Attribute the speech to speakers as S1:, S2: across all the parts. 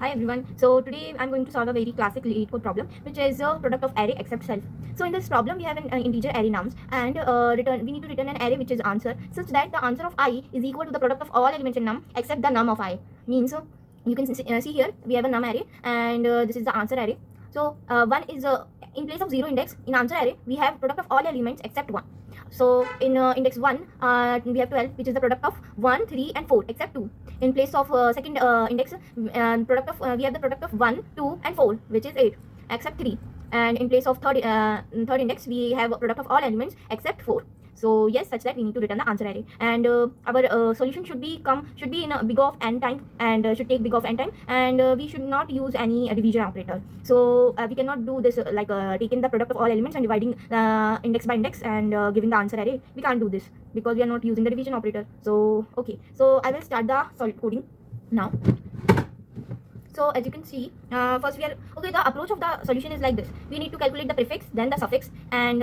S1: Hi everyone. So today I'm going to solve a very classic LEED code problem, which is a product of array except self. So in this problem we have an integer array nums, and we need to return an array which is answer, such that the answer of I is equal to the product of all elements in num except the num of I. Means you can see here we have a num array, and this is the answer array. So one is in place of 0 index in answer array we have product of all elements except 1. So in index 1 we have 12, which is the product of 1, 3 and 4 except 2. In place of second index product of we have the product of 1, 2 and 4, which is 8 except 3. And in place of third index we have a product of all elements except 4. So yes, such that we need to return the answer array, and our solution should be in a big of n time, and should take big of n time, and we should not use any division operator. So we cannot do this like taking the product of all elements and dividing index by index and giving the answer array. We can't do this because we are not using the division operator. So okay, so I will start the solid coding now. So as you can see, first we are okay. The approach of the solution is like this: we need to calculate the prefix, then the suffix, and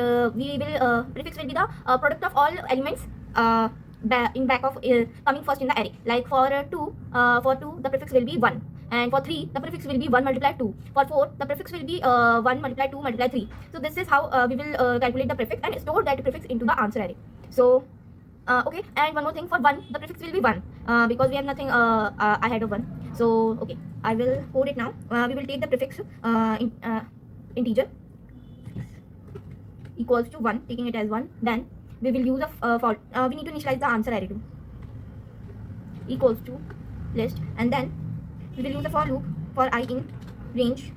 S1: prefix will be the product of all elements in back of coming first in the array. Like for 2, the prefix will be 1, and for 3 the prefix will be 1 multiplied 2. For 4 the prefix will be 1 multiplied 2 multiplied 3. So this is how we will calculate the prefix and store that prefix into the answer array. So okay, and one more thing, for 1 the prefix will be 1 because we have nothing ahead of 1. So okay, I will code it now. We will take the prefix integer equals to 1, taking it as 1. Then we will use a for we need to initialize the answer array to equals to list, and then we will use a for loop for I in range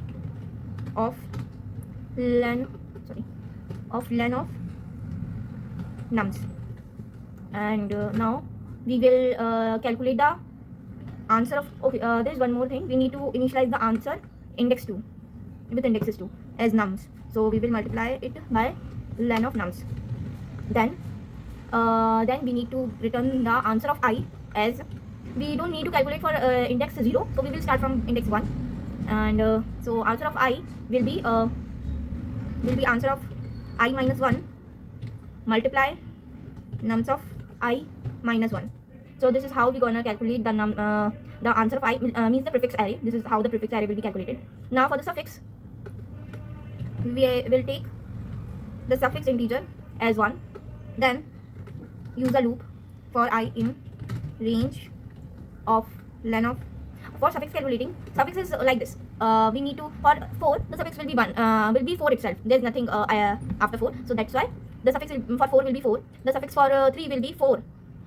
S1: of len of nums. And now we will calculate the answer of there is one more thing. We need to initialize the answer index 2 with indexes 2 as nums. So we will multiply it by len of nums. Then we need to return the answer of I, as we don't need to calculate for index 0, so we will start from index 1. And so answer of I will be answer of I minus 1 multiply nums of I minus 1. So this is how we're gonna calculate the answer of I, means the prefix array. This is how the prefix array will be calculated. Now for the suffix, we will take the suffix integer as 1, then use a loop for I in range of len of. For suffix calculating, suffix is like this. We need to, for 4 the suffix will be 1, will be 4 itself. There's nothing after 4, so that's why the suffix for 4 will be 4. The suffix for 3 will be 4,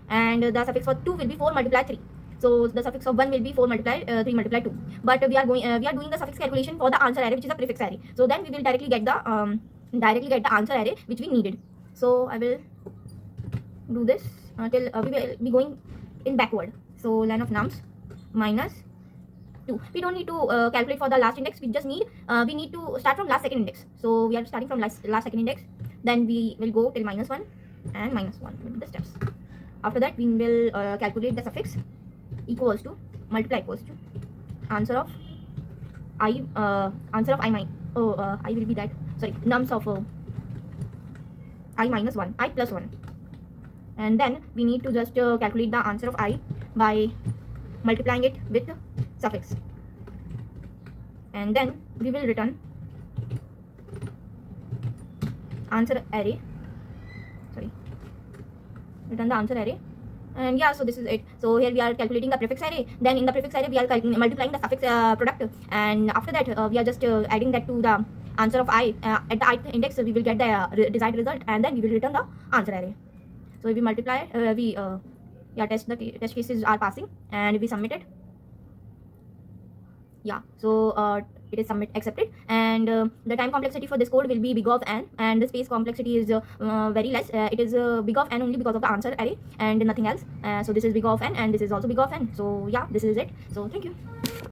S1: and the suffix for 2 will be 4 multiplied 3. So the suffix of 1 will be 4 multiplied 3 multiplied 2. But we are doing the suffix calculation for the answer array, which is a prefix array. So then we will directly get the answer array which we needed. So I will do this till we will be going in backward. So len of nums minus 2. We don't need to calculate for the last index. We just need we need to start from last second index. So we are starting from last second index. Then we will go till minus 1 and minus 1 will be the steps. After that we will calculate the suffix equals to multiply equals to answer of I I will be that, sorry, nums of I minus 1, I plus 1. And then we need to just calculate the answer of I by multiplying it with suffix, and then we will return answer array, return the answer array. And yeah, so this is it. So here we are calculating the prefix array, then in the prefix array we are multiplying the suffix product, and after that we are just adding that to the answer of I at the ith index. So we will get the desired result, and then we will return the answer array. So if we multiply, test cases are passing, and we submit it. Yeah, so it is accepted, and the time complexity for this code will be big of n, and the space complexity is very less. It is big of n only because of the answer array and nothing else. So this is big of n, and this is also big of n. So yeah, this is it. So thank you.